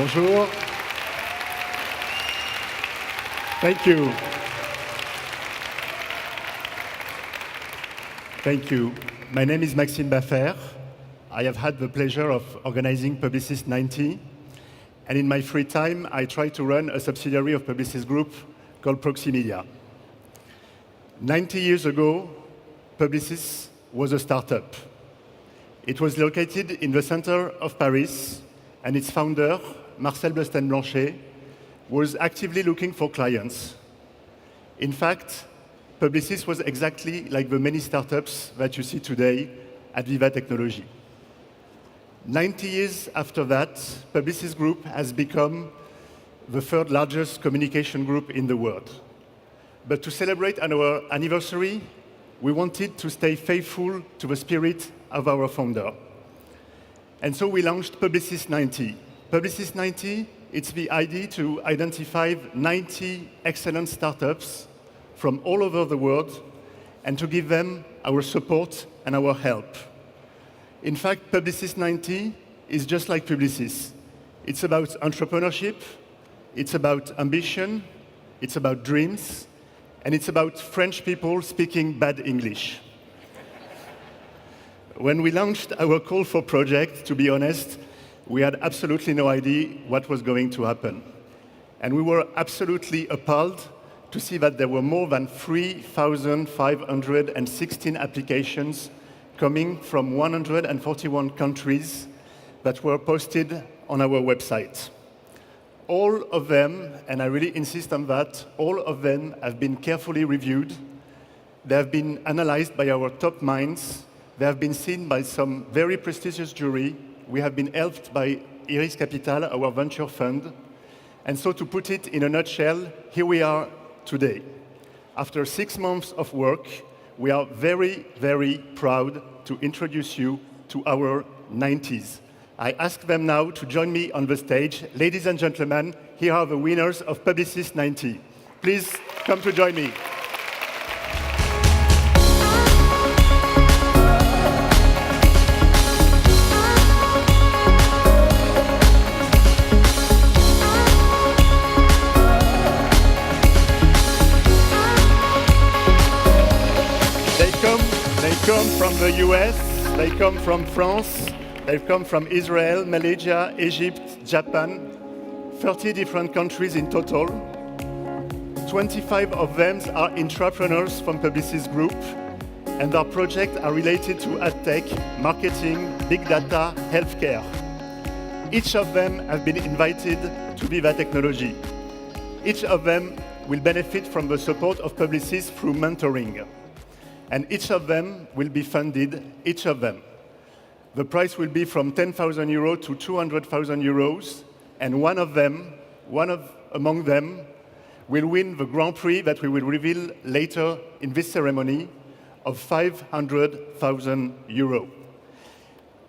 Bonjour. Thank you. Thank you. My name is Maxime Baffert. I have had the pleasure of organizing Publicis90, and in my free time, I try to run a subsidiary of Publicis Groupe called Proximedia. 90 years ago, Publicis was a startup. It was located in the center of Paris, and its founder, Marcel Blanchet, was actively looking for clients. In fact, Publicis was exactly like the many startups that you see today at Viva Technology. 90 years after that, Publicis Groupe has become the third largest communication group in the world. But to celebrate our anniversary, we wanted to stay faithful to the spirit of our founder. And so we launched Publicis90. Publicis90, it's the idea to identify 90 excellent startups from all over the world and to give them our support and our help. In fact, Publicis90 is just like Publicis. It's about entrepreneurship, it's about ambition, it's about dreams, and it's about French people speaking bad English. When we launched our call for project, to be honest, we had absolutely no idea what was going to happen. And we were absolutely appalled to see that there were more than 3,516 applications coming from 141 countries that were posted on our website. All of them, and I really insist on that, all of them have been carefully reviewed. They have been analyzed by our top minds. They have been seen by some very prestigious jury. We have been helped by Iris Capital, our venture fund. And so to put it in a nutshell, here we are today. After 6 months of work, we are very, very proud to introduce you to our 90s. I ask them now to join me on the stage. Ladies and gentlemen, here are the winners of Publicis90. Please come to join me. They come from the US, they come from France, they've come from Israel, Malaysia, Egypt, Japan, 30 different countries in total. 25 of them are entrepreneurs from Publicis Groupe, and our projects are related to AdTech, marketing, big data, healthcare. Each of them have been invited to Viva Technology. Each of them will benefit from the support of Publicis through mentoring. And each of them will be funded, each of them. The price will be from 10,000 euros to 200,000 euros, and one among them will win the Grand Prix that we will reveal later in this ceremony of 500,000 euros.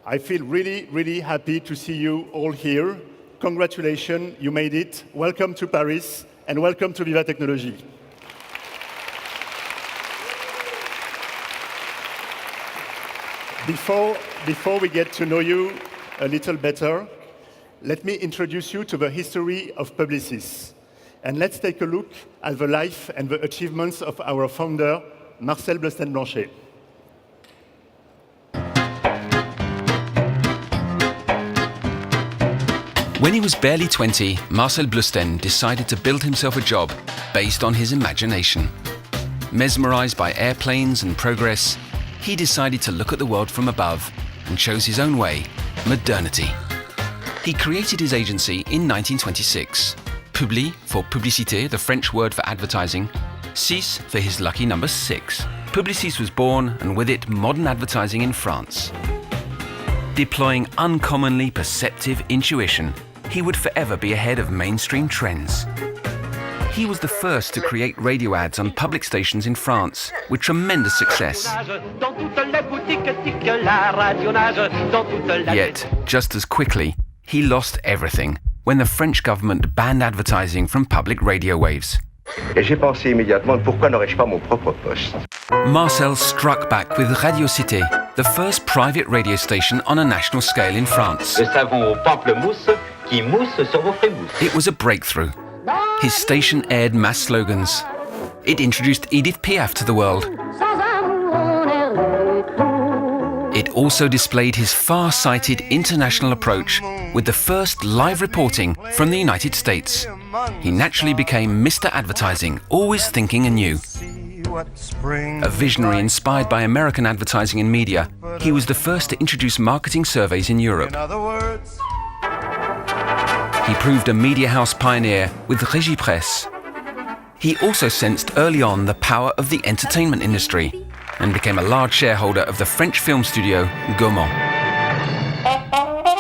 I feel really, really happy to see you all here. Congratulations, you made it. Welcome to Paris, and welcome to Viva Technology. Before we get to know you a little better, let me introduce you to the history of Publicis. And let's take a look at the life and the achievements of our founder, Marcel Blanchet. When he was barely 20, Marcel Blanchet decided to build himself a job based on his imagination. Mesmerized by airplanes and progress, he decided to look at the world from above and chose his own way, modernity. He created his agency in 1926. Publi for publicité, the French word for advertising. 6 for his lucky number 6. Publicis was born, and with it, modern advertising in France. Deploying uncommonly perceptive intuition, he would forever be ahead of mainstream trends. He was the first to create radio ads on public stations in France, with tremendous success. Yet, just as quickly, he lost everything when the French government banned advertising from public radio waves. Et j'ai pensé immédiatement, pourquoi n'aurais-je pas mon propre poste? Marcel struck back with Radio Cité, the first private radio station on a national scale in France. Le savon au pamplemousse qui mousse sur vos frémousses. It was a breakthrough. His station aired mass slogans. It introduced Edith Piaf to the world. It also displayed his far-sighted international approach with the first live reporting from the United States. He naturally became Mr. Advertising, always thinking anew. A visionary inspired by American advertising and media, he was the first to introduce marketing surveys in Europe. He proved a media house pioneer with Régie Presse. He also sensed early on the power of the entertainment industry and became a large shareholder of the French film studio Gaumont.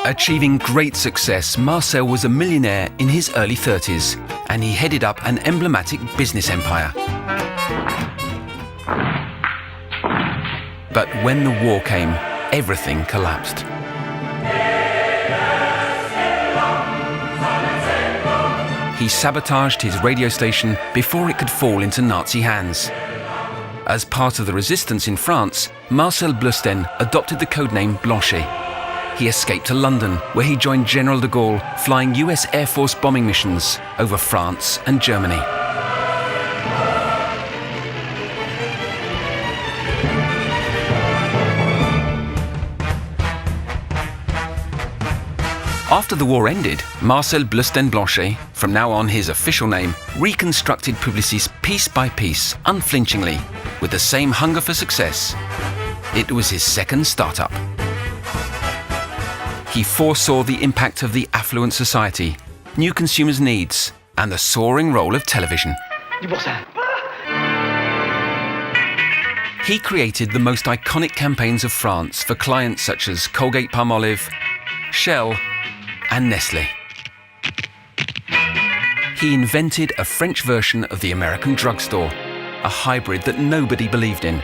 Achieving great success, Marcel was a millionaire in his early 30s, and he headed up an emblematic business empire. But when the war came, everything collapsed. He sabotaged his radio station before it could fall into Nazi hands. As part of the resistance in France, Marcel Blusten adopted the codename Blanchet. He escaped to London, where he joined General de Gaulle, flying US Air Force bombing missions over France and Germany. After the war ended, Marcel Blusten Blanchet, from now on his official name, reconstructed Publicis piece by piece, unflinchingly, with the same hunger for success. It was his second startup. He foresaw the impact of the affluent society, new consumers' needs, and the soaring role of television. He created the most iconic campaigns of France for clients such as Colgate-Palmolive, Shell, and Nestlé. He invented a French version of the American drugstore, a hybrid that nobody believed in.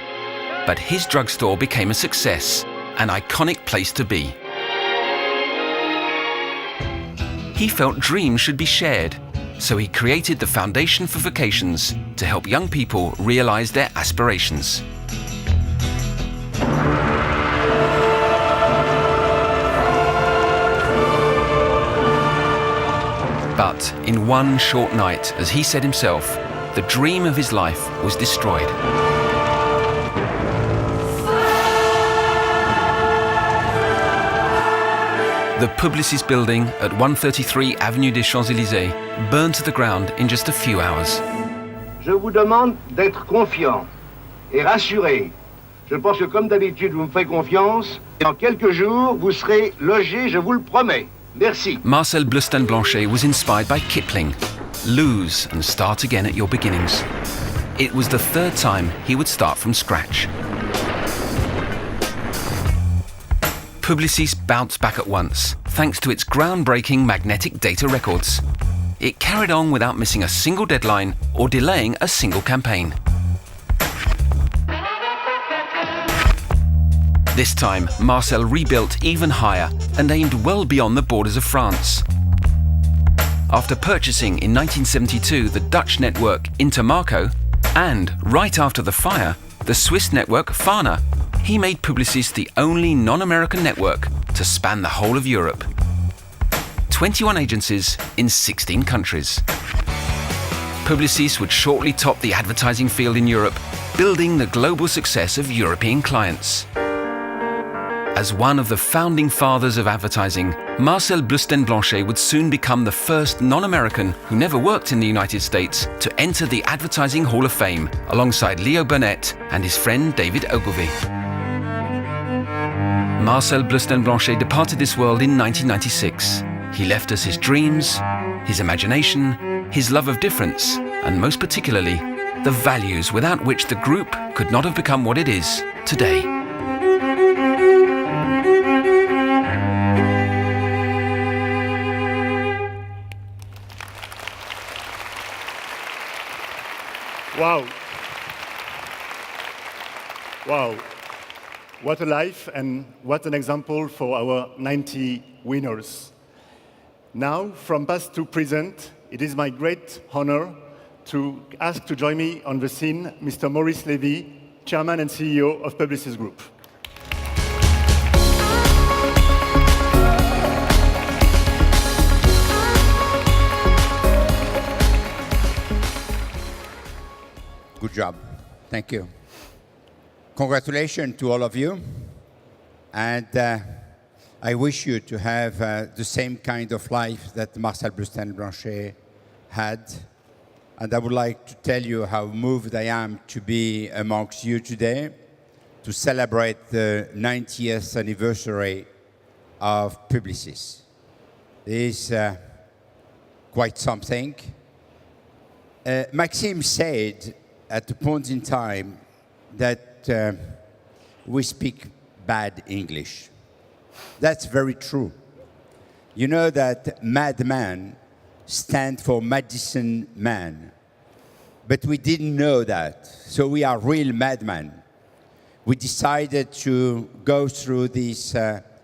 But his drugstore became a success, an iconic place to be. He felt dreams should be shared, so he created the Foundation for Vocations to help young people realize their aspirations. But in one short night, as he said himself, the dream of his life was destroyed. The Publicis building at 133 Avenue des Champs-Élysées burned to the ground in just a few hours. Je vous demande d'être confiant et rassuré. Je pense que comme d'habitude, vous me faites confiance. Et dans quelques jours, vous serez logé, je vous le promets. Merci. Marcel Blusten Blanchet was inspired by Kipling. Lose and start again at your beginnings. It was the third time he would start from scratch. Publicis bounced back at once, thanks to its groundbreaking magnetic data records. It carried on without missing a single deadline or delaying a single campaign. This time, Marcel rebuilt even higher and aimed well beyond the borders of France. After purchasing in 1972 the Dutch network Intermarco, and right after the fire, the Swiss network Fana, he made Publicis the only non-American network to span the whole of Europe. 21 agencies in 16 countries. Publicis would shortly top the advertising field in Europe, building the global success of European clients. As one of the founding fathers of advertising, Marcel Blusten Blanchet would soon become the first non-American who never worked in the United States to enter the Advertising Hall of Fame, alongside Leo Burnett and his friend David Ogilvy. Marcel Blusten Blanchet departed this world in 1996. He left us his dreams, his imagination, his love of difference, and most particularly, the values without which the group could not have become what it is today. Wow. Wow. What a life and what an example for our 90 winners. Now, from past to present, it is my great honor to ask to join me on the scene Mr. Maurice Lévy, Chairman and CEO of Publicis Groupe. Good job. Thank you. Congratulations to all of you. And I wish you to have the same kind of life that Marcel Blanchet had. And I would like to tell you how moved I am to be amongst you today to celebrate the 90th anniversary of Publicis. This is quite something. Maxime said at a point in time that we speak bad English. That's very true. You know that madman stands for medicine man. But we didn't know that. So we are real madmen. We decided to go through this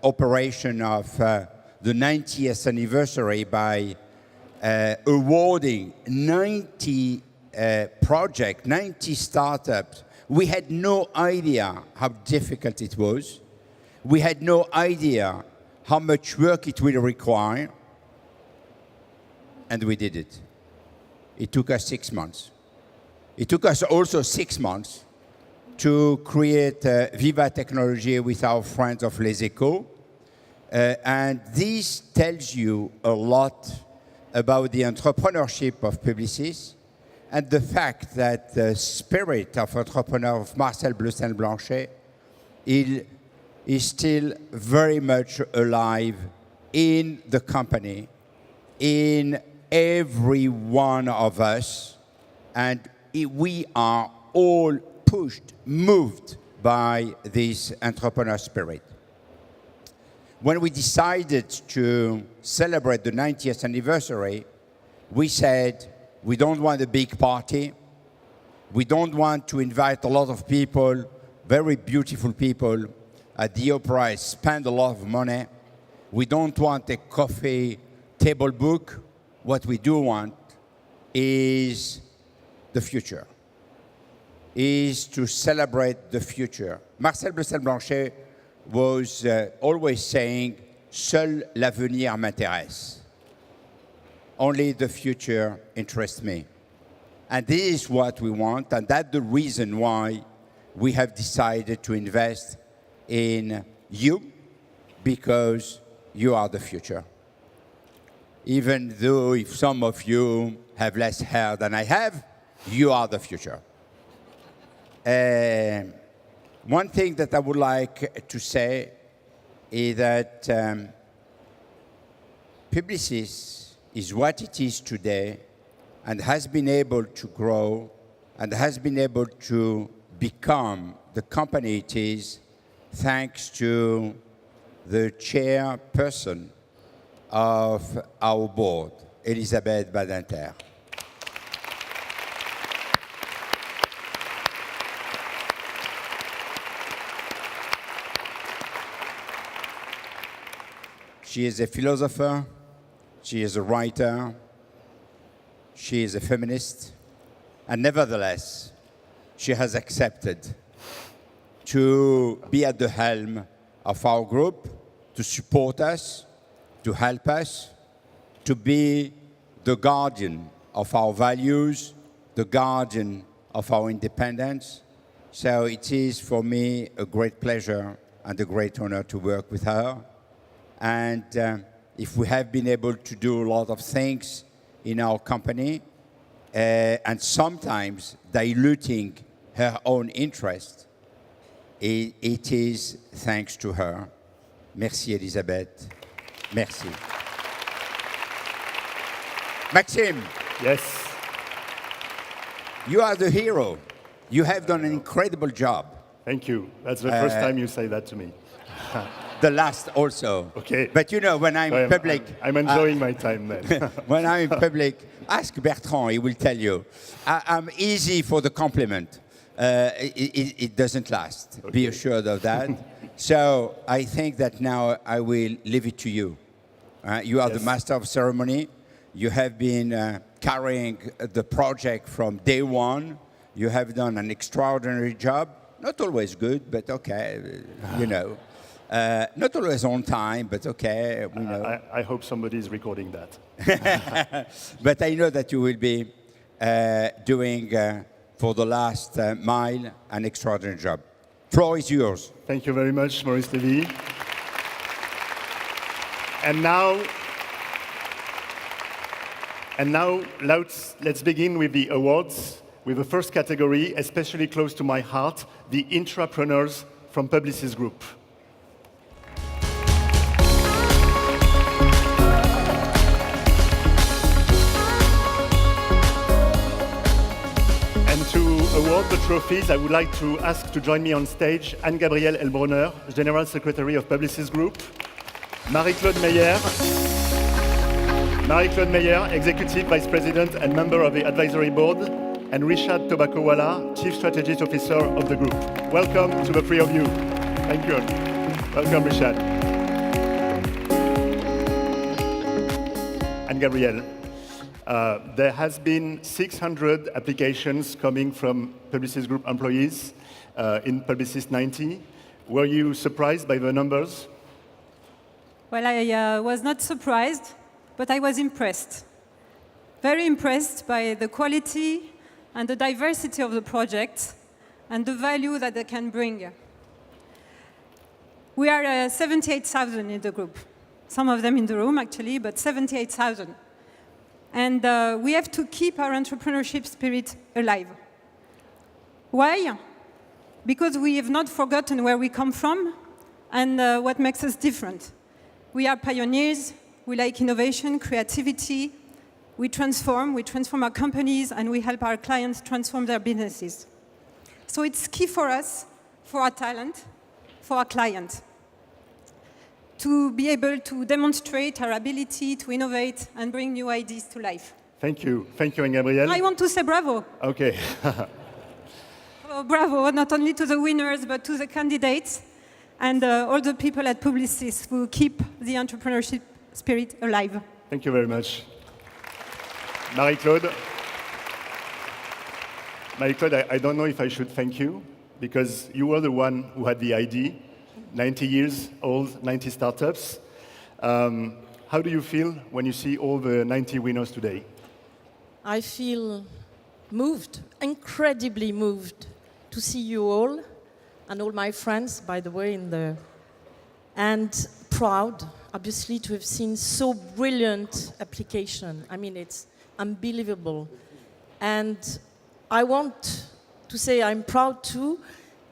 operation of the 90th anniversary by awarding 90 projects, 90 startups. We had no idea how difficult it was. We had no idea how much work it will require. And we did it. It took us 6 months. It took us also 6 months to create Viva Technology with our friends of Les Echos. And this tells you a lot about the entrepreneurship of Publicis and the fact that the spirit of entrepreneur of Marcel Blanchet is still very much alive in the company, in every one of us, and we are all pushed, moved by this entrepreneur spirit. When we decided to celebrate the 90th anniversary, we said, we don't want a big party. We don't want to invite a lot of people, very beautiful people at the opera, spend a lot of money. We don't want a coffee table book. What we do want is the future, is to celebrate the future. Marcel Blanchet was always saying, seul l'avenir m'intéresse. Only the future interests me. And this is what we want, and that's the reason why we have decided to invest in you, because you are the future. Even though if some of you have less hair than I have, you are the future. One thing that I would like to say is that Publicis is what it is today and has been able to grow and has been able to become the company it is thanks to the chairperson of our board, Elisabeth Badinter. She is a philosopher, she is a writer, she is a feminist, and nevertheless, she has accepted to be at the helm of our group, to support us, to help us, to be the guardian of our values, the guardian of our independence. So it is for me a great pleasure and a great honor to work with her. And if we have been able to do a lot of things in our company, and sometimes diluting her own interest, it is thanks to her. Merci, Elisabeth. Merci. Maxime. Yes. You are the hero. You have done an incredible job. Thank you. That's the first time you say that to me. The last also. Okay. But you know, when I'm in public... I'm enjoying my time then. When I'm in public, ask Bertrand, he will tell you. I'm easy for the compliment. It doesn't last. Okay. Be assured of that. So I think that now I will leave it to you. You are the master of ceremony. You have been carrying the project from day one. You have done an extraordinary job. Not always good, but okay, you know. Not always on time, but okay, we know. I hope somebody is recording that. But I know that you will be doing for the last mile, an extraordinary job. Floor is yours. Thank you very much, Maurice Lévy. And now let's begin with the awards, with the first category, especially close to my heart, the intrapreneurs from Publicis Groupe. And to award the trophies, I would like to ask to join me on stage Anne-Gabrielle Elbronner, General Secretary of Publicis Groupe, Marie-Claude Meyer, Executive Vice President and member of the Advisory Board, and Rishad Tobacco-Wala, Chief Strategist Officer of the group. Welcome to the three of you. Thank you. Welcome, Rishad. And Gabrielle, there has been 600 applications coming from Publicis Groupe employees in Publicis90. Were you surprised by the numbers? Well, I was not surprised, but I was impressed. Very impressed by the quality and the diversity of the project and the value that they can bring. We are 78,000 in the group. Some of them in the room, actually, but 78,000. And we have to keep our entrepreneurship spirit alive. Why? Because we have not forgotten where we come from and what makes us different. We are pioneers, we like innovation, creativity, we transform our companies, and we help our clients transform their businesses. So it's key for us, for our talent, for our client, to be able to demonstrate our ability to innovate and bring new ideas to life. Thank you, Anne-Gabrielle. I want to say bravo. Okay. Bravo, not only to the winners, but to the candidates, and all the people at Publicis who keep the entrepreneurship spirit alive. Thank you very much. Marie-Claude, I don't know if I should thank you, because you were the one who had the idea, 90 years old, 90 startups. How do you feel when you see all the 90 winners today? I feel moved, incredibly moved, to see you all, and all my friends, by the way, and proud, obviously, to have seen so brilliant application. I mean, it's unbelievable. And I want to say I'm proud, too,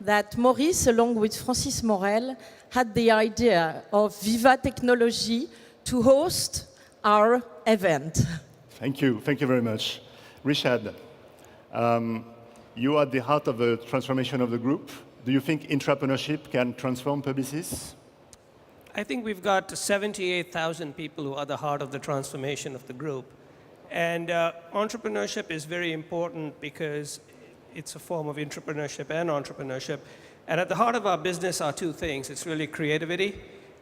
that Maurice, along with Francis Morel, had the idea of Viva Technology to host our event. Thank you very much. Rishad, you are at the heart of the transformation of the group. Do you think entrepreneurship can transform Publicis? I think we've got 78,000 people who are the heart of the transformation of the group. And entrepreneurship is very important because it's a form of intrapreneurship and entrepreneurship. And at the heart of our business are two things. It's really creativity.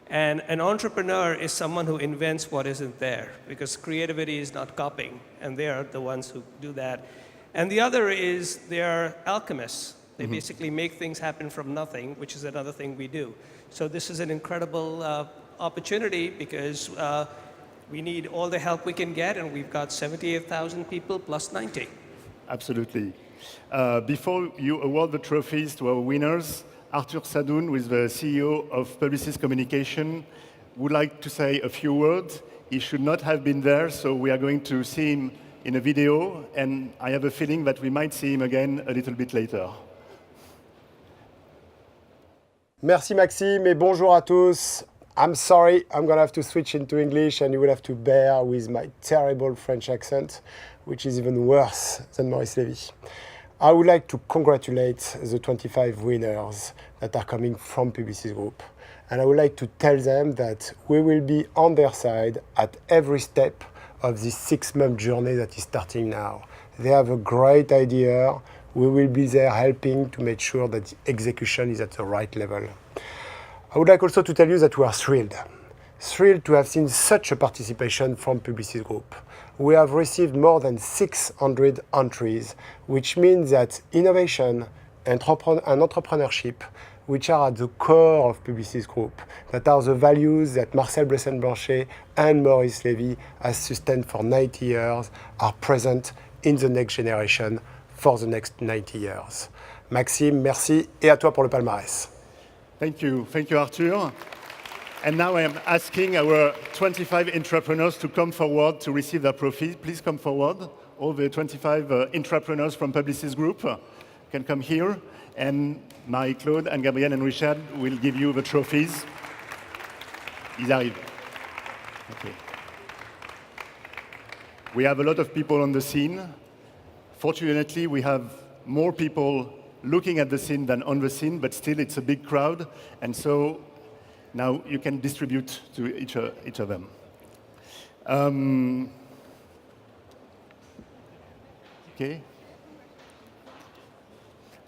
And an entrepreneur is someone who invents what isn't there, because creativity is not copying, and they are the ones who do that. And the other is they're alchemists. They basically make things happen from nothing, which is another thing we do. So this is an incredible opportunity because we need all the help we can get, and we've got 78,000 people plus 90. Absolutely. Before you award the trophies to our winners, Arthur Sadoun, who is the CEO of Publicis Communication, would like to say a few words. He should not have been there, so we are going to see him in a video, and I have a feeling that we might see him again a little bit later. Merci Maxime et bonjour à tous. I'm sorry, I'm going to have to switch into English and you will have to bear with my terrible French accent, which is even worse than Maurice Lévy. I would like to congratulate the 25 winners that are coming from Publicis Groupe. And I would like to tell them that we will be on their side at every step of this 6-month journey that is starting now. They have a great idea. We will be there helping to make sure that the execution is at the right level. I would like also to tell you that we are thrilled to have seen such a participation from Publicis Groupe. We have received more than 600 entries, which means that innovation and entrepreneurship, which are at the core of Publicis Groupe, that are the values that Marcel Blesson-Blanchet and Maurice Lévy has sustained for 90 years, are present in the next generation for the next 90 years. Maxime, merci, et à toi pour le palmarès. Thank you, Arthur. And now I am asking our 25 entrepreneurs to come forward to receive their trophies. Please come forward. All the 25 entrepreneurs from Publicis Groupe can come here. And Marie-Claude and Gabriel and Richard will give you the trophies. Ils arrivent. Okay. We have a lot of people on the scene. Fortunately, we have more people looking at the scene than on the scene, but still it's a big crowd. And so now you can distribute to each of them. Okay.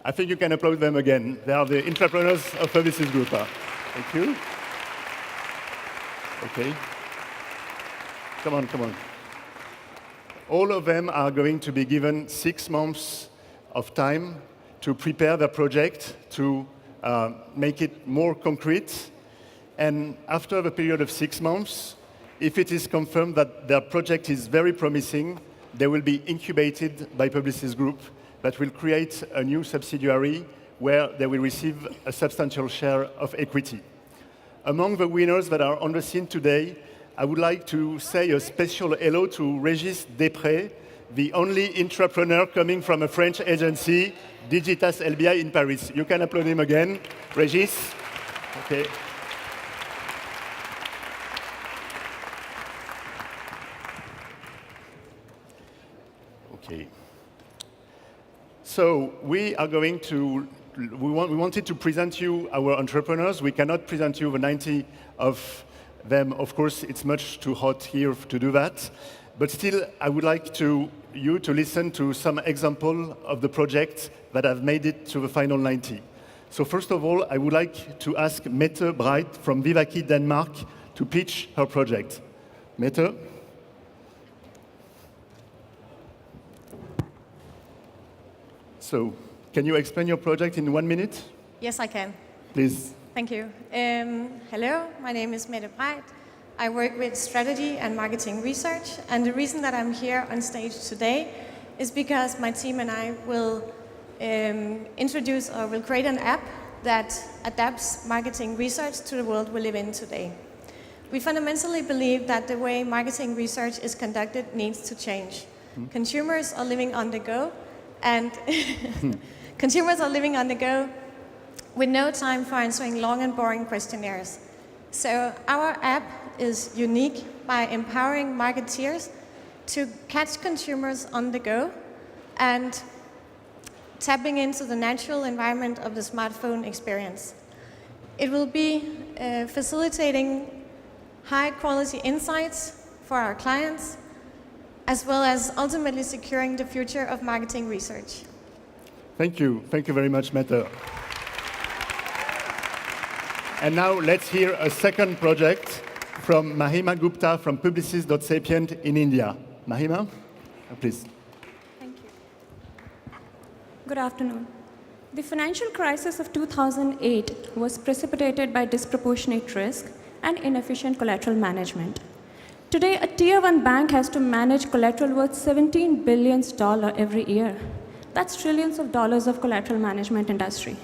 I think you can applaud them again. They are the entrepreneurs of Publicis Groupe. Thank you. Okay. Come on. All of them are going to be given 6 months of time to prepare their project, to make it more concrete. And after the period of 6 months, if it is confirmed that their project is very promising, they will be incubated by Publicis Groupe that will create a new subsidiary where they will receive a substantial share of equity. Among the winners that are on the scene today, I would like to say a special hello to Régis Després, the only entrepreneur coming from a French agency, Digitas LBI in Paris. You can applaud him again. Régis. Okay. Okay. So we are going to, we wanted to present you our entrepreneurs. We cannot present you the 90 of them. Of course, it's much too hot here to do that. But still, I would like you to listen to some example of the projects that have made it to the final 90. So first of all, I would like to ask Mette Bright from VivaTech Denmark to pitch her project. Mette? So, can you explain your project in 1 minute? Yes, I can. Please. Thank you. Hello, my name is Mette Bright. I work with strategy and marketing research, and the reason that I'm here on stage today is because my team and I will introduce or will create an app that adapts marketing research to the world we live in today. We fundamentally believe that the way marketing research is conducted needs to change. Consumers are living on the go, and consumers are living on the go with no time for answering long and boring questionnaires. So our app is unique by empowering marketeers to catch consumers on the go and tapping into the natural environment of the smartphone experience. It will be facilitating high-quality insights for our clients, as well as ultimately securing the future of marketing research. Thank you. Thank you very much, Mette. And now let's hear a second project from Mahima Gupta from Publicis.sapient in India. Mahima, please. Thank you. Good afternoon. The financial crisis of 2008 was precipitated by disproportionate risk and inefficient collateral management. Today, a Tier 1 bank has to manage collateral worth $17 billion every year. That's trillions of dollars of collateral management industry.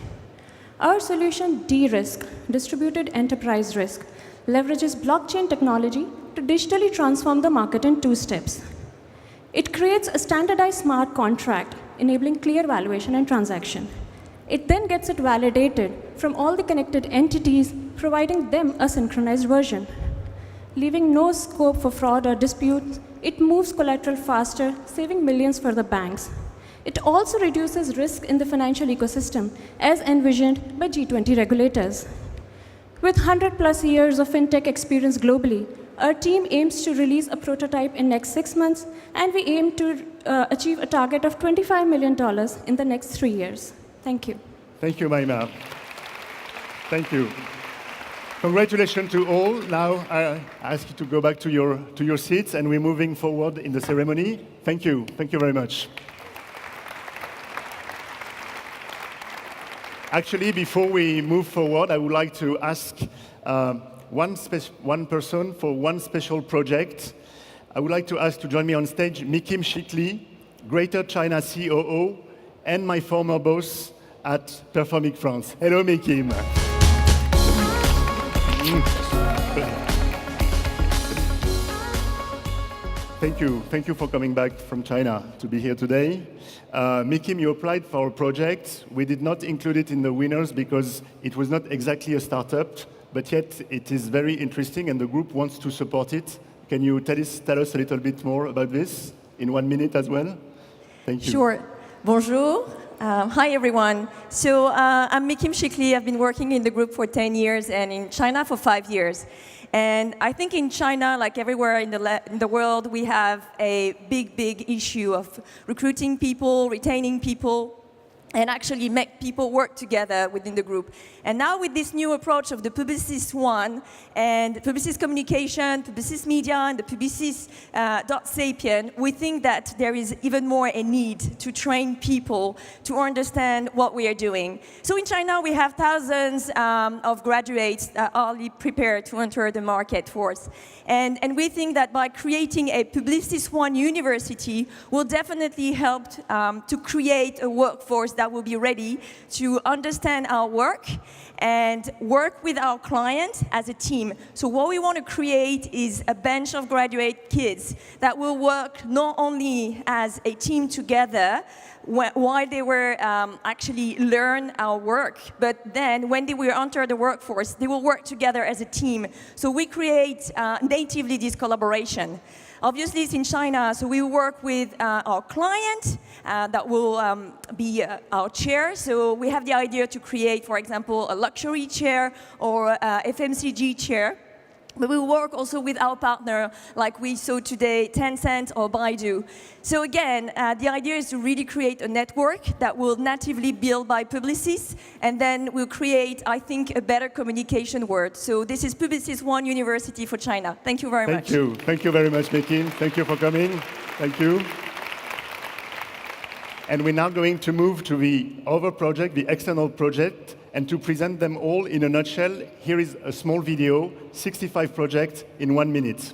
Our solution, de-risk, distributed enterprise risk, leverages blockchain technology to digitally transform the market in 2 steps. It creates a standardized smart contract, enabling clear valuation and transaction. It then gets it validated from all the connected entities, providing them a synchronized version. Leaving no scope for fraud or disputes, it moves collateral faster, saving millions for the banks. It also reduces risk in the financial ecosystem, as envisioned by G20 regulators. With 100+ years of fintech experience globally, our team aims to release a prototype in next 6 months, and we aim to achieve a target of $25 million in the next 3 years. Thank you. Thank you, Mahima. Thank you. Congratulations to all. Now I ask you to go back to your seats, and we're moving forward in the ceremony. Thank you. Thank you very much. Actually, before we move forward, I would like to ask one person for one special project. I would like to ask to join me on stage Mikim Shikli, Greater China COO and my former boss at Performic France. Hello, Maxime. Thank you for coming back from China to be here today. Maxime, you applied for a project. We did not include it in the winners because it was not exactly a startup, but yet it is very interesting and the group wants to support it. Can you tell us a little bit more about this in 1 minute as well? Thank you. Sure. Bonjour. Hi, everyone. So I'm Maxime Chikli. I've been working in the group for 10 years and in China for 5 years. And I think in China, like everywhere in the world, we have a big issue of recruiting people, retaining people, and actually make people work together within the group. And now with this new approach of the Publicis One and Publicis Communication, Publicis Media, and the Publicis Sapien, we think that there is even more a need to train people to understand what we are doing. So in China, we have thousands of graduates that are prepared to enter the market force. And we think that by creating a Publicis One university will definitely help to create a workforce that will be ready to understand our work and work with our client as a team. So what we want to create is a bench of graduate kids that will work not only as a team together while they were actually learn our work, but then when they will enter the workforce, they will work together as a team. So we create natively this collaboration. Obviously, it's in China, so we work with our client that will be our chair. So we have the idea to create, for example, a luxury chair or FMCG chair. But we work also with our partner, like we saw today, Tencent or Baidu. So again, the idea is to really create a network that will natively build by Publicis, and then we'll create, I think, a better communication world. So this is Publicis One University for China. Thank you very much. Thank you. Thank you very much, Maxime. Thank you for coming. Thank you. And we're now going to move to the other project, the external project. And to present them all in a nutshell, here is a small video, 65 projects in 1 minute.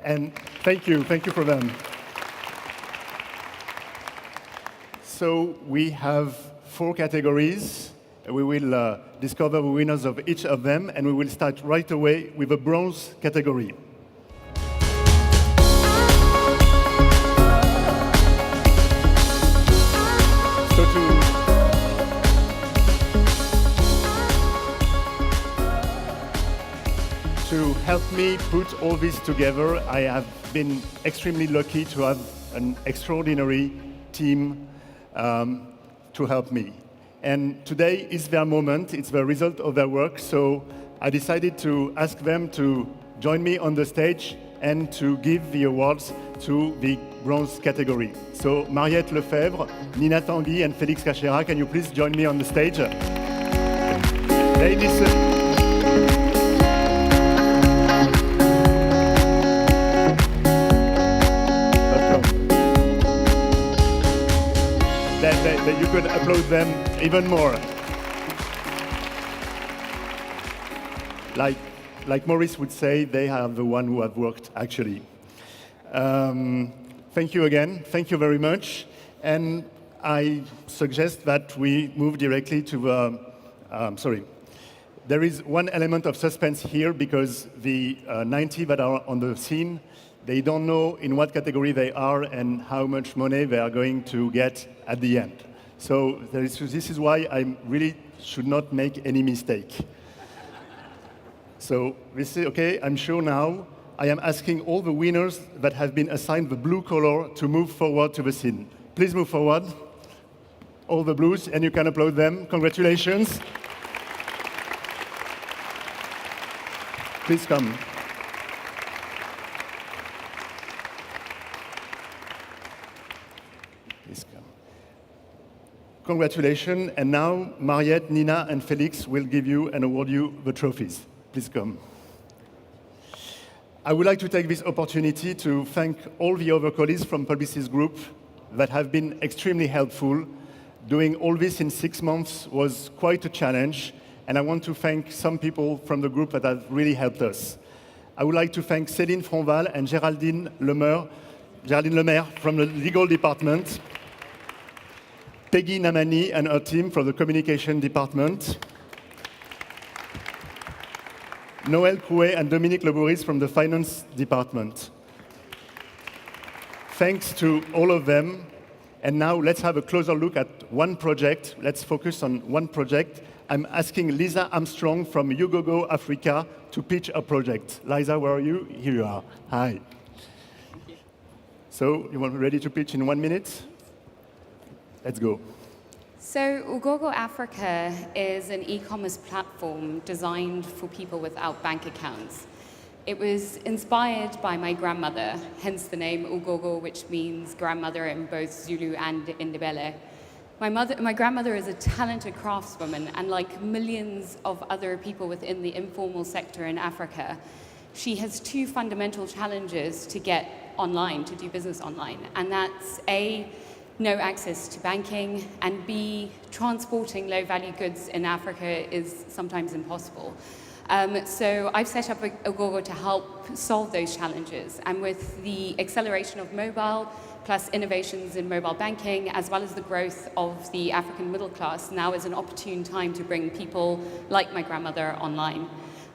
And thank you for them. So we have 4 categories. We will discover the winners of each of them, and we will start right away with the bronze category. So to help me put all this together, I have been extremely lucky to have an extraordinary team to help me. And today is their moment, it's the result of their work, so I decided to ask them to join me on the stage and to give the awards to the bronze category. So Mariette Lefebvre, Nina Tanguy and Félix Cachera, can you please join me on the stage? Ladies, that you could applaud them even more. Like Maurice would say, they are the one who have worked, actually. Thank you again. Thank you very much. And I suggest that we move directly to sorry. There is one element of suspense here because the 90 that are on the scene, they don't know in what category they are and how much money they are going to get at the end. So this is why I really should not make any mistake. So this is okay. I'm sure now I am asking all the winners that have been assigned the blue color to move forward to the scene. Please move forward, all the blues, and you can applaud them. Congratulations. Please come. Please come. Congratulations, and now Mariette, Nina, and Felix will give you and award you the trophies. Please come. I would like to take this opportunity to thank all the other colleagues from Publicis Groupe that have been extremely helpful. Doing all this in 6 months was quite a challenge, and I want to thank some people from the group that have really helped us. I would like to thank Céline Fronval and Géraldine Lemaire from the legal department, Peggy Namani and her team from the communication department, Noël Couet and Dominique Lebouris from the finance department. Thanks to all of them. And now let's have a closer look at one project. Let's focus on one project. I'm asking Lisa Armstrong from Ugogo Africa to pitch a project. Lisa, where are you? Here you are. Hi. So you want ready to pitch in 1 minute? Let's go. So Ugogo Africa is an e-commerce platform designed for people without bank accounts. It was inspired by my grandmother, hence the name Ugogo, which means grandmother in both Zulu and Indebele. My grandmother is a talented craftswoman, and like millions of other people within the informal sector in Africa, she has two fundamental challenges to get online, to do business online, and that's A, no access to banking, and B, transporting low-value goods in Africa is sometimes impossible. So I've set up Ugogo to help solve those challenges, and with the acceleration of mobile, plus innovations in mobile banking, as well as the growth of the African middle class, now is an opportune time to bring people like my grandmother online.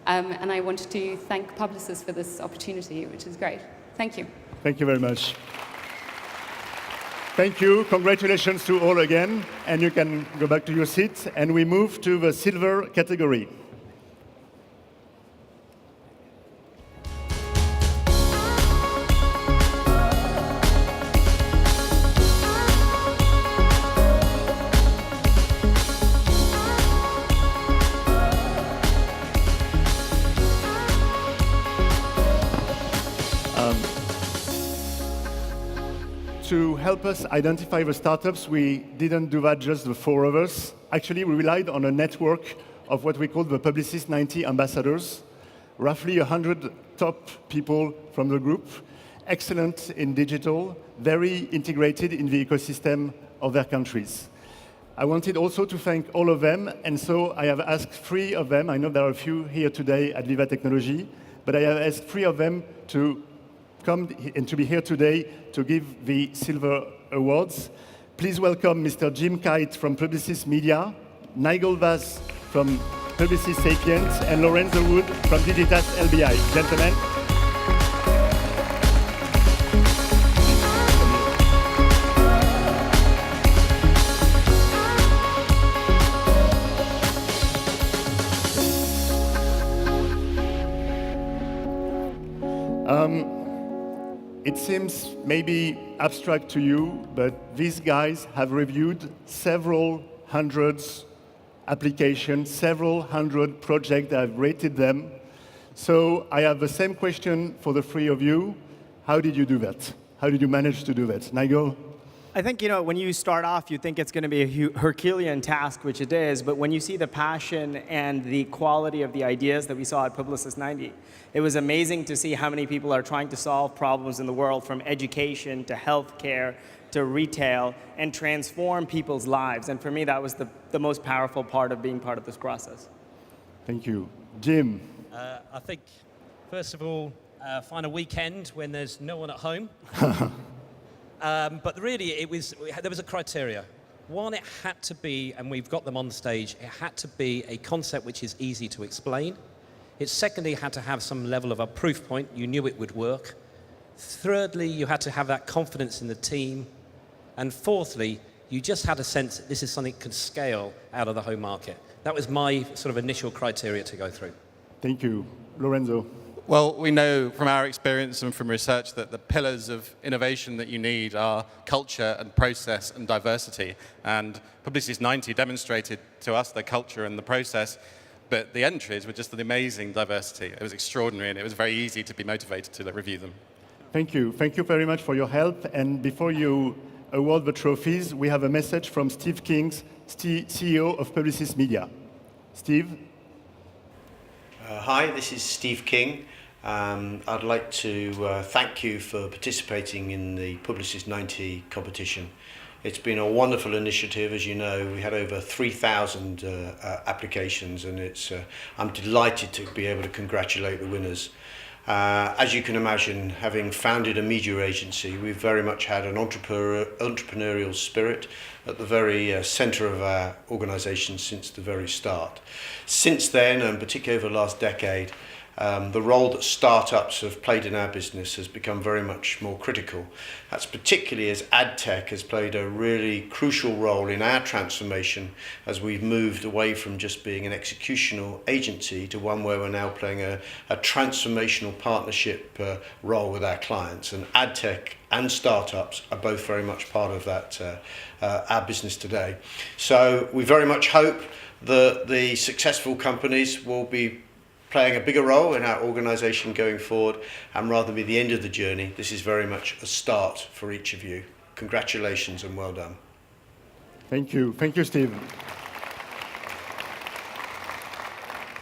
And I wanted to thank Publicis for this opportunity, which is great. Thank you. Thank you very much. Thank you. Congratulations to all again. And you can go back to your seat. And we move to the silver category. To help us identify the startups, we didn't do that just the four of us. Actually, we relied on a network of what we call the Publicis90 ambassadors, roughly 100 top people from the group, excellent in digital, very integrated in the ecosystem of their countries. I wanted also to thank all of them, and so I have asked 3 of them. I know there are a few here today at Viva Technology, but I have asked 3 of them to come and to be here today to give the Silver Awards. Please welcome Mr. Jim Kite from Publicis Media, Nigel Vaz from Publicis Sapiens, and Lorenzo Wood from Digitas LBI. Gentlemen. It seems maybe abstract to you, but these guys have reviewed several hundreds applications, several hundred projects that have rated them. So I have the same question for the 3 of you. How did you do that? How did you manage to do that? Nigel? I think, when you start off, you think it's going to be a Herculean task, which it is, but when you see the passion and the quality of the ideas that we saw at Publicis90, it was amazing to see how many people are trying to solve problems in the world, from education to healthcare to retail, and transform people's lives. And for me, that was the most powerful part of being part of this process. Thank you. Jim? I think, first of all, find a weekend when there's no one at home. But really, there was a criteria. One, it had to be, and we've got them on stage, it had to be a concept which is easy to explain. It secondly had to have some level of a proof point. You knew it would work. Thirdly, you had to have that confidence in the team. And fourthly, you just had a sense that this is something that could scale out of the home market. That was my sort of initial criteria to go through. Thank you. Lorenzo? Well, we know from our experience and from research that the pillars of innovation that you need are culture and process and diversity. And Publicis90 demonstrated to us the culture and the process, but the entries were just an amazing diversity. It was extraordinary, and it was very easy to be motivated to review them. Thank you. Thank you very much for your help. And before you award the trophies, we have a message from Steve Kings, CEO of Publicis Media. Steve? Hi, this is Steve King. I'd like to thank you for participating in the Publicis90 competition. It's been a wonderful initiative, as you know. We had over 3,000 applications, and I'm delighted to be able to congratulate the winners. As you can imagine, having founded a media agency, we've very much had an entrepreneurial spirit at the very centre of our organisation since the very start. Since then, and particularly over the last decade, the role that startups have played in our business has become very much more critical. That's particularly as ad tech has played a really crucial role in our transformation as we've moved away from just being an executional agency to one where we're now playing a transformational partnership role with our clients. And ad tech and startups are both very much part of that, our business today. So we very much hope that the successful companies will be playing a bigger role in our organisation going forward, and rather than be the end of the journey, this is very much a start for each of you. Congratulations and well done. Thank you. Thank you, Steve.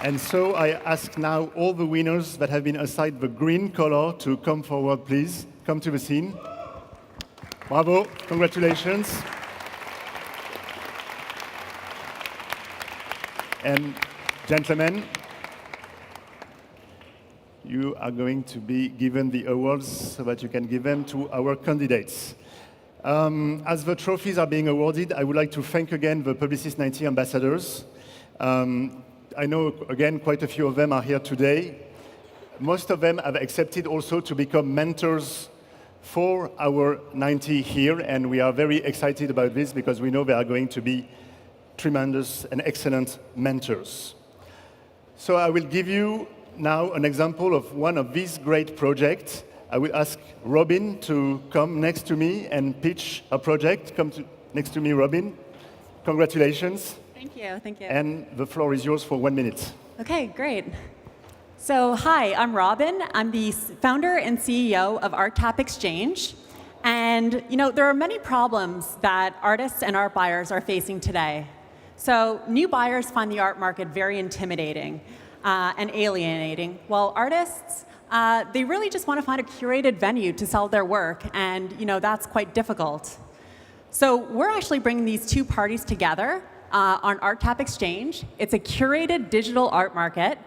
And so I ask now all the winners that have been assigned the green color to come forward, please. Come to the scene. Bravo. Congratulations. And gentlemen, you are going to be given the awards so that you can give them to our candidates. As the trophies are being awarded, I would like to thank again the Publicis90 ambassadors. I know, again, quite a few of them are here today. Most of them have accepted also to become mentors for our 90 here, and we are very excited about this because we know they are going to be tremendous and excellent mentors. So I will give you now an example of one of these great projects. I will ask Robin to come next to me and pitch a project. Come next to me, Robin. Congratulations. Thank you, thank you. And the floor is yours for 1 minute. Okay, great. So hi, I'm Robin. I'm the founder and CEO of ArtTap Exchange. And there are many problems that artists and art buyers are facing today. So new buyers find the art market very intimidating and alienating, while artists, they really just want to find a curated venue to sell their work, and that's quite difficult. So we're actually bringing these two parties together on ArtTap Exchange. It's a curated digital art market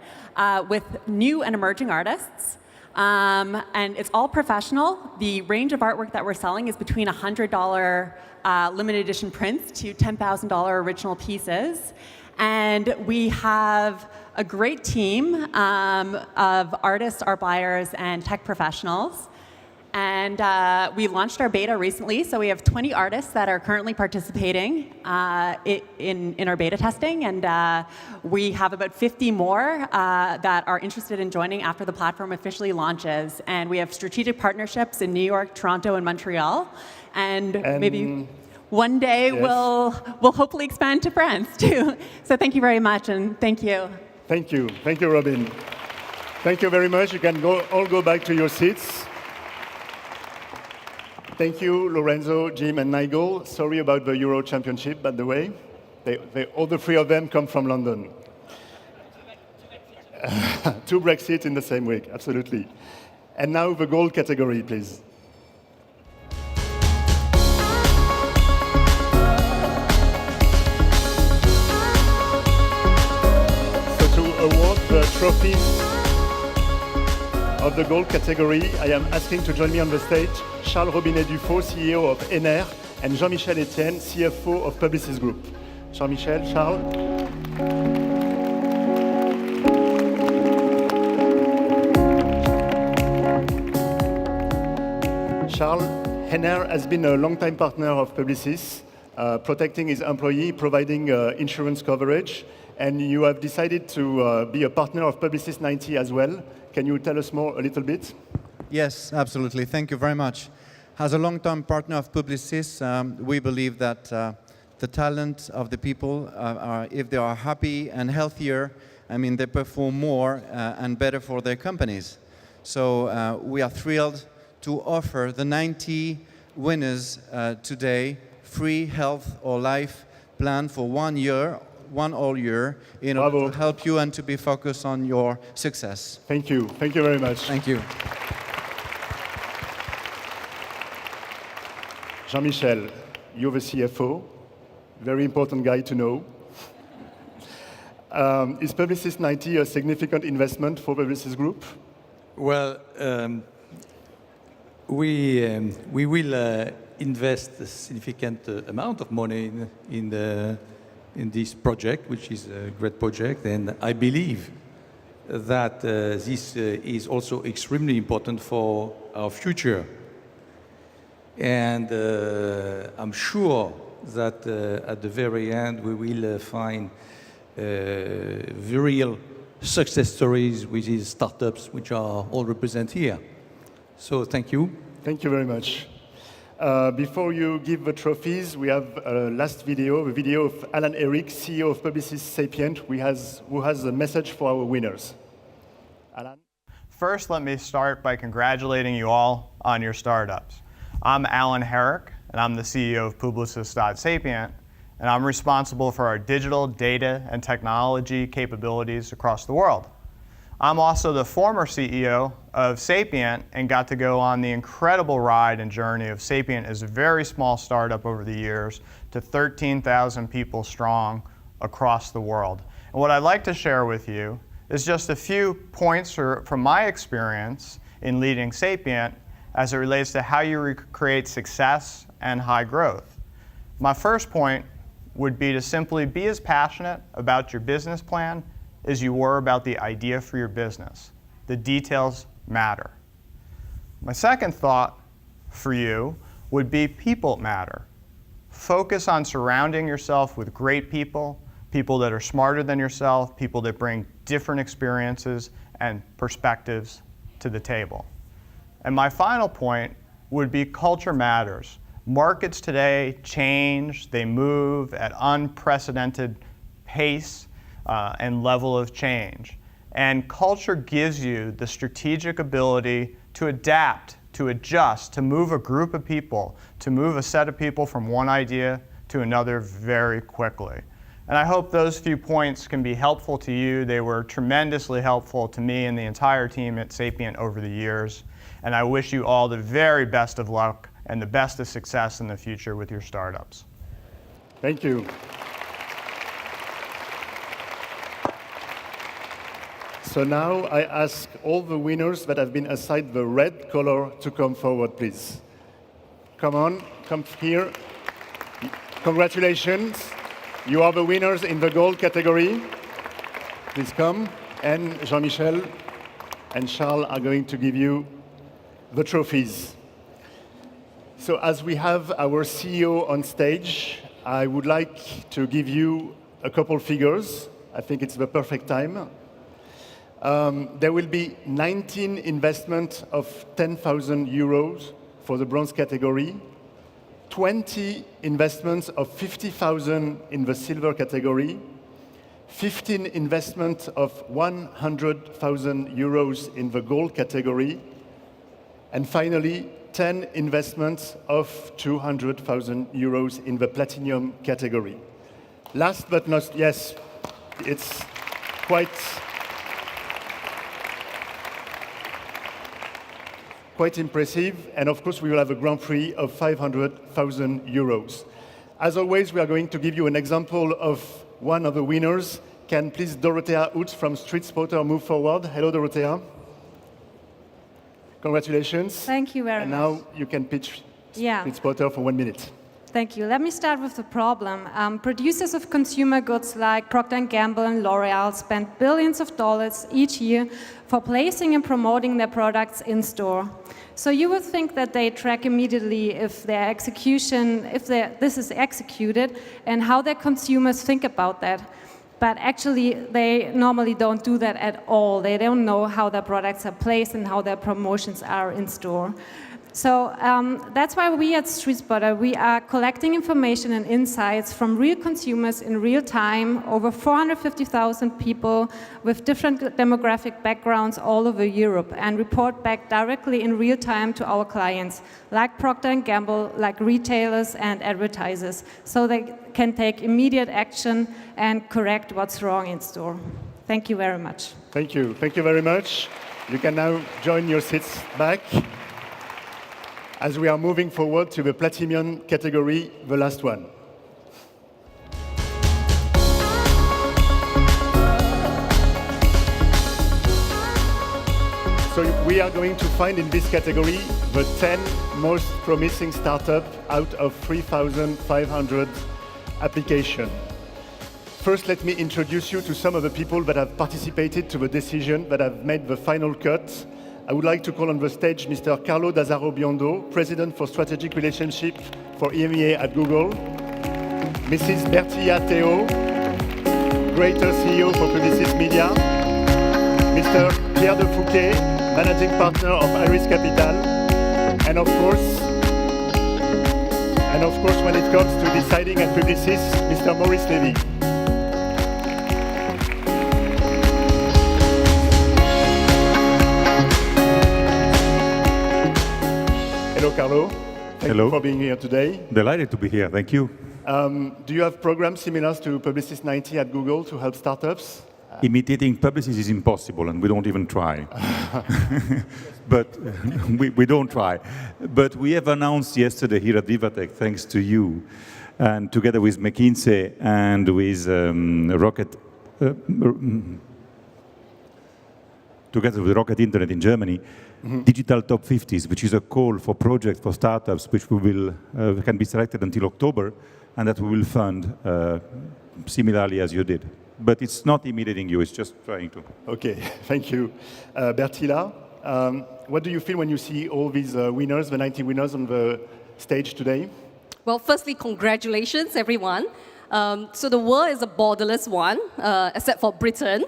with new and emerging artists, and it's all professional. The range of artwork that we're selling is between $100 limited edition prints to $10,000 original pieces, and we have a great team of artists, art buyers, and tech professionals. And we launched our beta recently, so we have 20 artists that are currently participating in our beta testing, and we have about 50 more that are interested in joining after the platform officially launches. And we have strategic partnerships in New York, Toronto, and Montreal, and maybe one day we'll hopefully expand to France too. So thank you very much, and thank you. Thank you. Thank you, Robin. Thank you very much. You can all go back to your seats. Thank you, Lorenzo, Jim, and Nigel. Sorry about the Euro Championship, by the way. All the three of them come from London. Two Brexit in the same week, absolutely. And now the gold category, please. Award the trophies of the gold category. I am asking to join me on the stage Charles Robinet-Dufault, CEO of Ener, and Jean-Michel Etienne, CFO of Publicis Groupe. Jean-Michel, Charles. Charles, Ener has been a long-time partner of Publicis, protecting his employee, providing insurance coverage, and you have decided to be a partner of Publicis90 as well. Can you tell us more a little bit? Yes, absolutely. Thank you very much. As a long-term partner of Publicis, we believe that the talent of the people, if they are happy and healthier, I mean, they perform more and better for their companies. So we are thrilled to offer the 90 winners today free health or life plan for 1 year, one all year, in order to help you and to be focused on your success. Thank you. Thank you very much. Thank you. Jean-Michel, you're the CFO. Very important guy to know. Is Publicis90 a significant investment for Publicis Groupe? Well, we will invest a significant amount of money in this project, which is a great project, and I believe that this is also extremely important for our future. And I'm sure that at the very end we will find real success stories with these startups which are all represented here. So thank you. Thank you very much. Before you give the trophies, we have a last video, the video of Alan Eric, CEO of Publicis Sapient, who has a message for our winners. Alan? First, let me start by congratulating you all on your startups. I'm Alan Herrick, and I'm the CEO of Publicis.Sapient, and I'm responsible for our digital data and technology capabilities across the world. I'm also the former CEO of Sapient and got to go on the incredible ride and journey of Sapient as a very small startup over the years to 13,000 people strong across the world. And what I'd like to share with you is just a few points from my experience in leading Sapient as it relates to how you create success and high growth. My first point would be to simply be as passionate about your business plan as you were about the idea for your business. The details matter. My second thought for you would be people matter. Focus on surrounding yourself with great people, people that are smarter than yourself, people that bring different experiences and perspectives to the table. And my final point would be culture matters. Markets today change, they move at unprecedented pace and level of change. And culture gives you the strategic ability to adapt, to adjust, to move a group of people, to move a set of people from one idea to another very quickly. And I hope those few points can be helpful to you. They were tremendously helpful to me and the entire team at Sapient over the years. And I wish you all the very best of luck and the best of success in the future with your startups. Thank you. So now I ask all the winners that have been assigned the red color to come forward, please. Come on, come here. Congratulations. You are the winners in the gold category. Please come. And Jean-Michel and Charles are going to give you the trophies. So as we have our CEO on stage, I would like to give you a couple figures. I think it's the perfect time. There will be 19 investments of 10,000 euros for the bronze category, 20 investments of 50,000 in the silver category, 15 investments of 100,000 euros in the gold category, and finally, 10 investments of 200,000 euros in the platinum category. Last but not, yes, it's quite impressive. And of course, we will have a Grand Prix of 500,000 euros. As always, we are going to give you an example of one of the winners. Can please Dorothea Utz from Street Spotter move forward? Hello, Dorothea. Congratulations. Thank you very much. And now you can pitch Street Spotter for 1 minute. Thank you. Let me start with the problem. Producers of consumer goods like Procter & Gamble and L'Oreal spend billions of dollars each year for placing and promoting their products in store. So you would think that they track immediately if their execution, this is executed, and how their consumers think about that. but actually they normally don't do that at all. They don't know how their products are placed and how their promotions are in store. So that's why we at StreetSpotter, we are collecting information and insights from real consumers in real time, over 450,000 people with different demographic backgrounds all over Europe, and report back directly in real time to our clients, like Procter & Gamble, like retailers and advertisers, so they can take immediate action and correct what's wrong in store. Thank you very much. Thank you. Thank you very much. You can now join your seats back. As we are moving forward to the Platinum category, the last one. So we are going to find in this category the 10 most promising startups out of 3,500 applications. First, let me introduce you to some of the people that have participated to the decision, that have made the final cut. I would like to call on the stage Mr. Carlo Dazzaro Biondo, President for Strategic Relationship for EMEA at Google, Mrs. Bertilla Theo, Greater CEO for Publicis Media, Mr. Pierre de Fouquet, Managing Partner of Iris Capital, and of course, when it comes to deciding at Publicis, Mr. Maurice Lévy. Hello, Carlo. Thank you for being here today. Delighted to be here. Thank you. Do you have programs similar to Publicis90 at Google to help startups? Imitating Publicis is impossible, and we don't even try. But we don't try. But we have announced yesterday here at VivaTech, thanks to you, and together with McKinsey and with together with Rocket Internet in Germany, Digital Top 50s, which is a call for projects for startups, which we will can be selected until October, and that we will fund similarly as you did. But it's not imitating you; it's just trying to. Okay, thank you, Bertilla. What do you feel when you see all these winners, the 90 winners, on the stage today? Well, firstly, congratulations, everyone. So the world is a borderless one, except for Britain.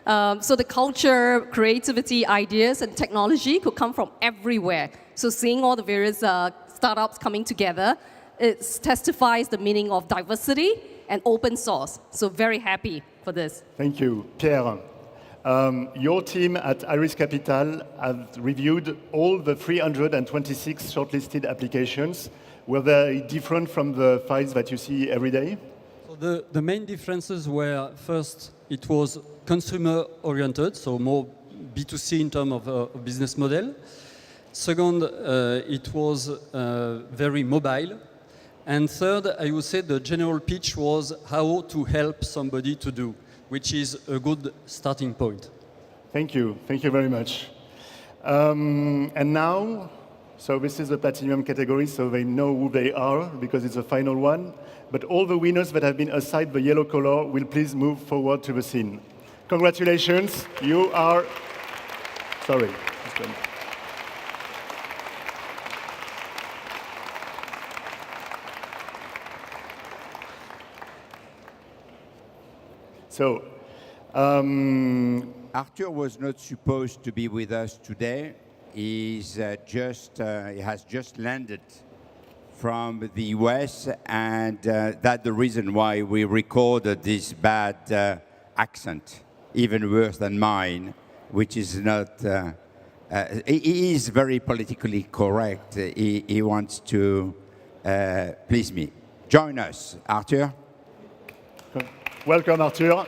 So the culture, creativity, ideas, and technology could come from everywhere. So seeing all the various startups coming together, it testifies the meaning of diversity and open source. So very happy for this. Thank you. Pierre, your team at Iris Capital have reviewed all the 326 shortlisted applications. Were they different from the files that you see every day? So the main differences were, first, it was consumer-oriented, so more B2C in terms of business model. Second, it was very mobile. And third, I would say the general pitch was how to help somebody to do, which is a good starting point. Thank you. Thank you very much. And now, so this is the Platinum category, so they know who they are because it's the final one. But all the winners that have been assigned the yellow color will please move forward to the scene. Congratulations, you are, sorry. So, Arthur was not supposed to be with us today. He has just landed from the US, and that's the reason why we recorded this bad accent, even worse than mine, which is not. He is very politically correct. He wants to please me. Join us, Arthur. Welcome, Arthur.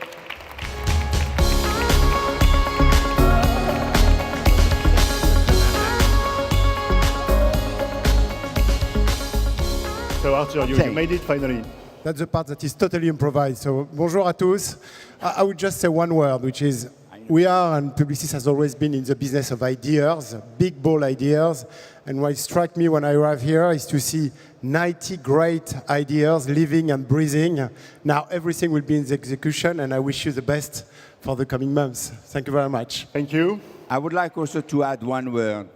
So Arthur, you made it finally. That's the part that is totally improvised. So bonjour à tous. I would just say one word, which is we are, and Publicis has always been in the business of ideas, big, bold ideas. And what struck me when I arrived here is to see 90 great ideas living and breathing. Now everything will be in the execution, and I wish you the best for the coming months. Thank you very much. Thank you. I would like also to add one word.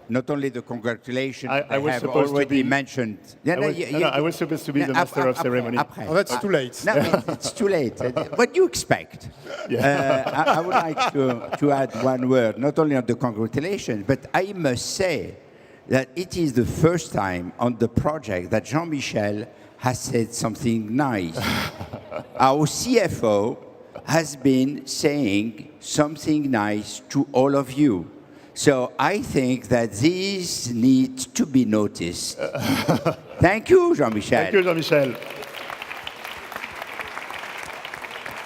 not only the congratulations I was have supposed to already be- mentioned. I was supposed to be the master of ceremony. Après. Oh, that's too late. No, it's too late. What do you expect? I would like to add one word, not only on the congratulations, but I must say that it is the first time on the project that Jean-Michel has said something nice. Our CFO has been saying something nice to all of you. So I think that this needs to be noticed. Thank you, Jean-Michel. Thank you, Jean-Michel.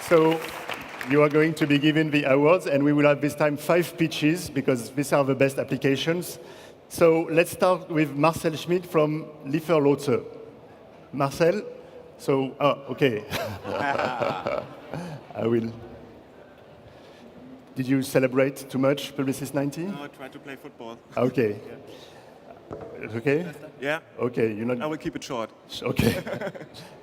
So you are going to be given the awards, and we will have this time 5 pitches, because these are the best applications. So let's start with Marcel Schmidt from Lieferlotse. Marcel? So, okay. I will. Did you celebrate too much Publicis 90? No, I tried to play football. Okay. It's okay? Yeah. Okay, you're not. I will keep it short. Okay.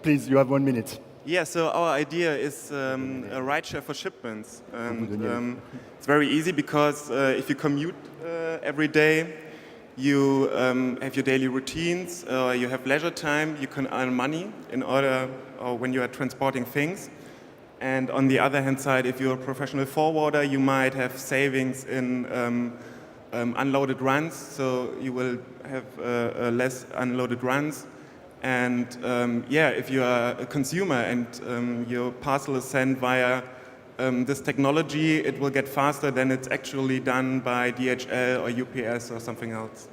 Please, you have 1 minute. Yeah, so our idea is a rideshare for shipments. And it's very easy because if you commute every day, you have your daily routines, you have leisure time, you can earn money in order, or when you are transporting things. And on the other hand side, if you're a professional forwarder, you might have savings in unloaded runs, so you will have less unloaded runs. And yeah, if you are a consumer and your parcel is sent via this technology, it will get faster than it's actually done by DHL or UPS or something else.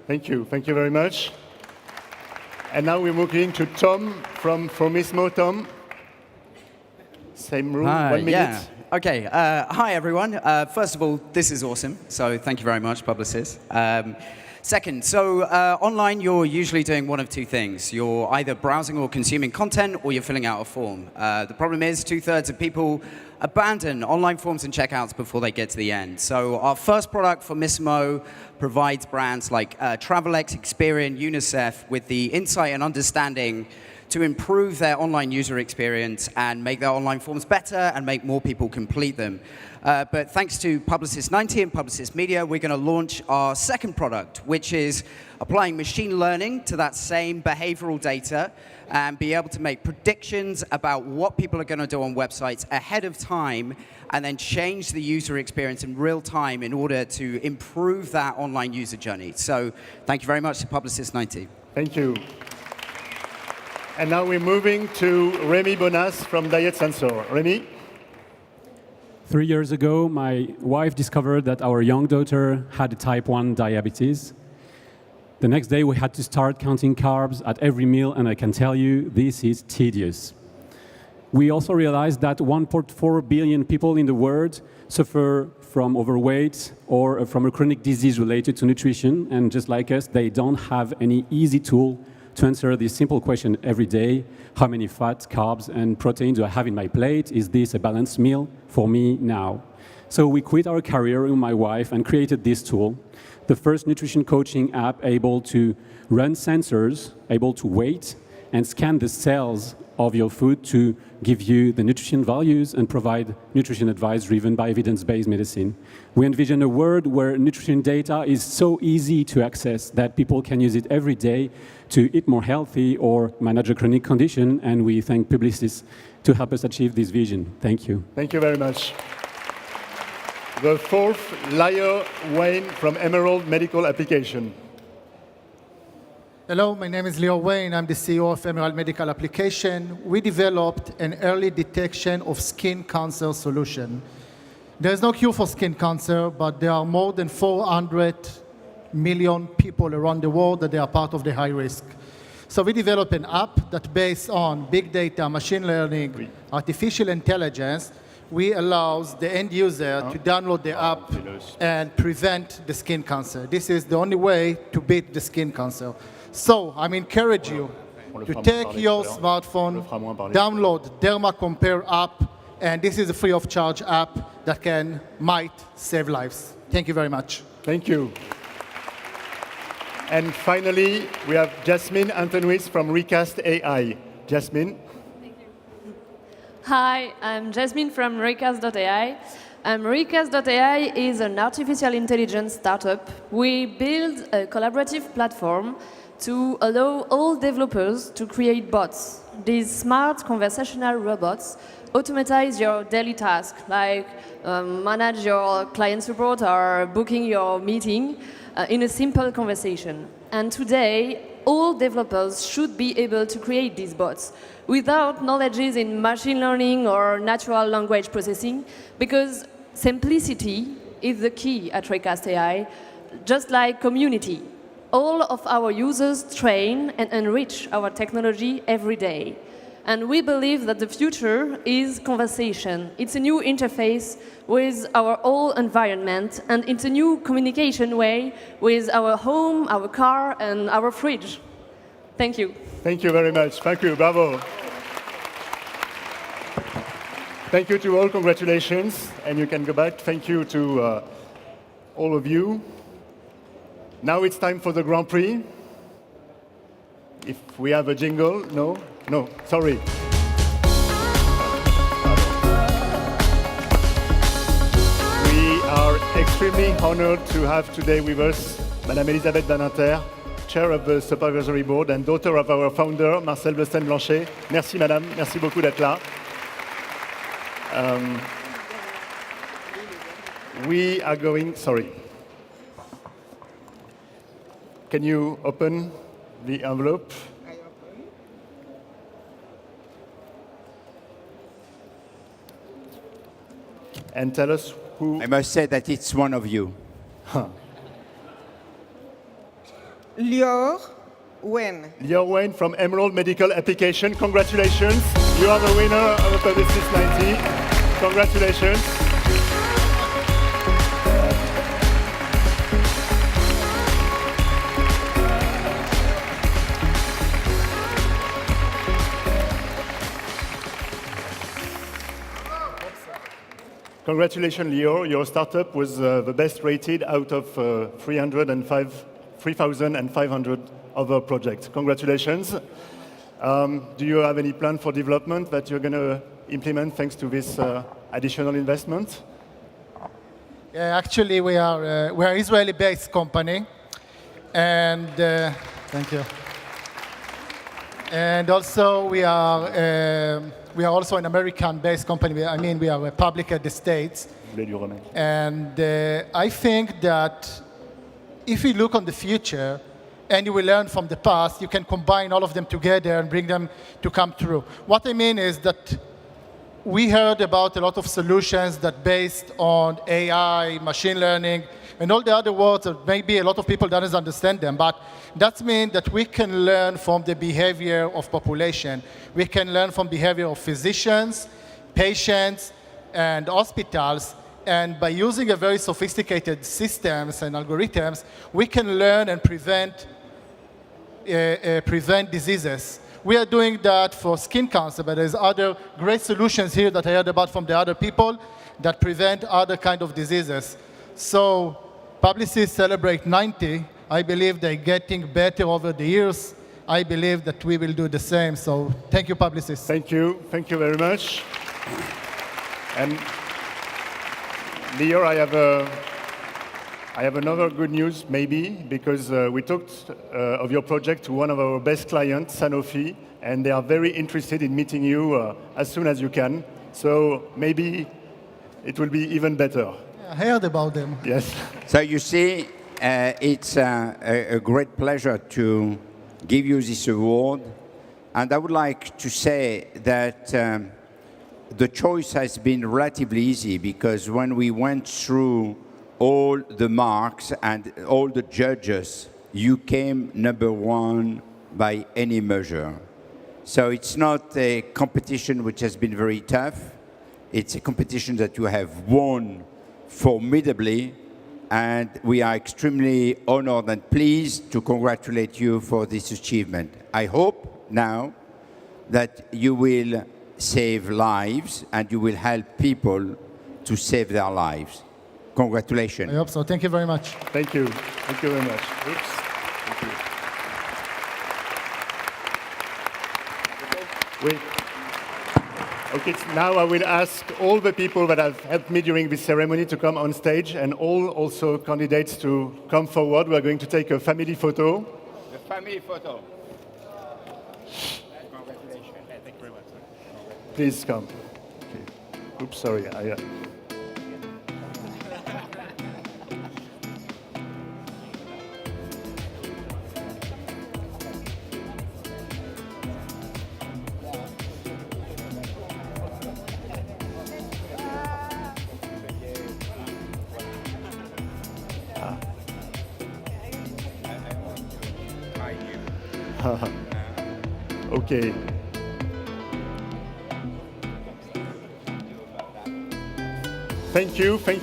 Thank you. Thank you very much. And now we're moving to Tom from Formismo. Tom? Same rule, 1 minute. Yeah. Okay. Hi, everyone. First of all, this is awesome. So thank you very much, Publicis. Second, so online, you're usually doing one of two things. You're either browsing or consuming content, or you're filling out a form. The problem is 2/3 of people abandon online forms and checkouts before they get to the end. So our first product for Formismo provides brands like Travelex, Experian, UNICEF with the insight and understanding to improve their online user experience and make their online forms better and make more people complete them. But thanks to Publicis90 and Publicis Media, we're going to launch our second product, which is applying machine learning to that same behavioral data and be able to make predictions about what people are going to do on websites ahead of time and then change the user experience in real time in order to improve that online user journey. So thank you very much to Publicis90. Thank you. And now we're moving to Rémi Bonas from Diet Sensor. Rémi? 3 years ago, my wife discovered that our young daughter had type 1 diabetes. The next day, we had to start counting carbs at every meal, and I can tell you, this is tedious. We also realized that 1.4 billion people in the world suffer from overweight or from a chronic disease related to nutrition, and just like us, they don't have any easy tool to answer this simple question every day: how many fat, carbs, and protein do I have in my plate? Is this a balanced meal for me now? So we quit our career with my wife and created this tool, the first nutrition coaching app able to run sensors, able to weight and scan the cells of your food to give you the nutrition values and provide nutrition advice driven by evidence-based medicine. We envision a world where nutrition data is so easy to access that people can use it every day to eat more healthy or manage a chronic condition, and we thank Publicis to help us achieve this vision. Thank you. Thank you very much. The fourth, Leo Wayne from Emerald Medical Application. Hello, my name is Leo Wayne. I'm the CEO of Emerald Medical Application. We developed an early detection of skin cancer solution. There is no cure for skin cancer, but there are more than 400 million people around the world that they are part of the high risk. So we developed an app that based on big data, machine learning, artificial intelligence, we allows the end user to download the app and prevent the skin cancer. This is the only way to beat the skin cancer. So I encourage you to take your smartphone, download Derma Compare app, and this is a free of charge app that might save lives. Thank you very much. Thank you. And finally, we have Jasmine Antonuis from Recast AI. Jasmine? Hi, I'm Jasmine from Recast.ai. Recast.ai is an artificial intelligence startup. We build a collaborative platform to allow all developers to create bots. These smart conversational robots automatize your daily tasks, like manage your client support or booking your meeting in a simple conversation. And today, all developers should be able to create these bots without knowledges in machine learning or natural language processing, because simplicity is the key at Recast.ai, just like community. All of our users train and enrich our technology every day. And we believe that the future is conversation. It's a new interface with our whole environment, and it's a new communication way with our home, our car, and our fridge. Thank you. Thank you very much. Thank you. Bravo. Thank you to all. Congratulations. And you can go back. Thank you to all of you. Now it's time for the Grand Prix. If we have a jingle, no? No, sorry. We are extremely honored to have today with us Madame Elisabeth Badinter, Chair of the Supervisory Board and daughter of our founder, Marcel Besten-Blanchet. Merci Madame, merci beaucoup d'être là. We are going, sorry. Can you open the envelope? And tell us who... I must say that it's one of you. Lior Wen. Lior Wen from Emerald Medical Application. Congratulations. You are the winner of the Publicis 90. Congratulations. Congratulations, Lior. Your startup was the best rated out of 3,500 other projects. Congratulations. Do you have any plan for development that you're going to implement thanks to this additional investment? Yeah, actually, we're an Israeli-based company, and thank you. And also, we are also an American-based company. I mean, we are public at the States. And I think that if you look on the future and you will learn from the past, you can combine all of them together and bring them to come true. What I mean is that we heard about a lot of solutions that based on AI, machine learning, and all the other words that maybe a lot of people don't understand them. But that means that we can learn from the behavior of population. We can learn from behavior of physicians, patients, and hospitals. And by using a very sophisticated systems and algorithms, we can learn and prevent diseases. We are doing that for skin cancer, but there's other great solutions here that I heard about from the other people that prevent other kind of diseases. So Publicis celebrate 90. I believe they're getting better over the years. I believe that we will do the same. So thank you, Publicis. Thank you. Thank you very much. And Lior, I have another good news, maybe, because we talked of your project to one of our best clients, Sanofi, and they are very interested in meeting you as soon as you can. So maybe it will be even better. I heard about them. Yes. So you see, it's a great pleasure to give you this award. And I would like to say that the choice has been relatively easy, because when we went through all the marks and all the judges, you came #1 by any measure. So it's not a competition which has been very tough. It's a competition that you have won formidably, and we are extremely honored and pleased to congratulate you for this achievement. I hope now that you will save lives and you will help people to save their lives. Congratulations. I hope so. Thank you very much. Thank you. Thank you very much. Oops. Thank you. Okay, now I will ask all the people that have helped me during this ceremony to come on stage, and all also candidates to come forward. We are going to take a family photo. The family photo. Thank you very much. Please come. Okay. Oops, sorry. Okay. Thank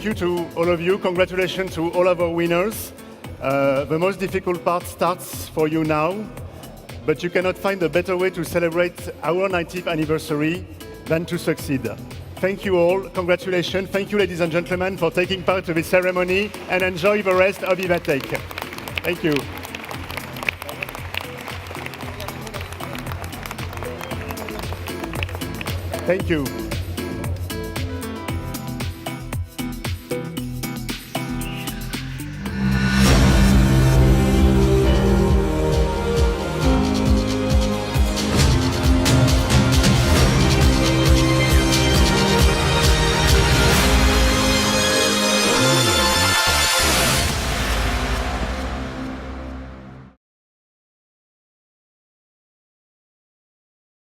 you to all of you. Congratulations to all of our winners. The most difficult part starts for you now, but you cannot find a better way to celebrate our 90th anniversary than to succeed. Thank you all. Congratulations. Thank you, ladies and gentlemen, for taking part in this ceremony, and enjoy the rest of VivaTech. Thank you. Thank you.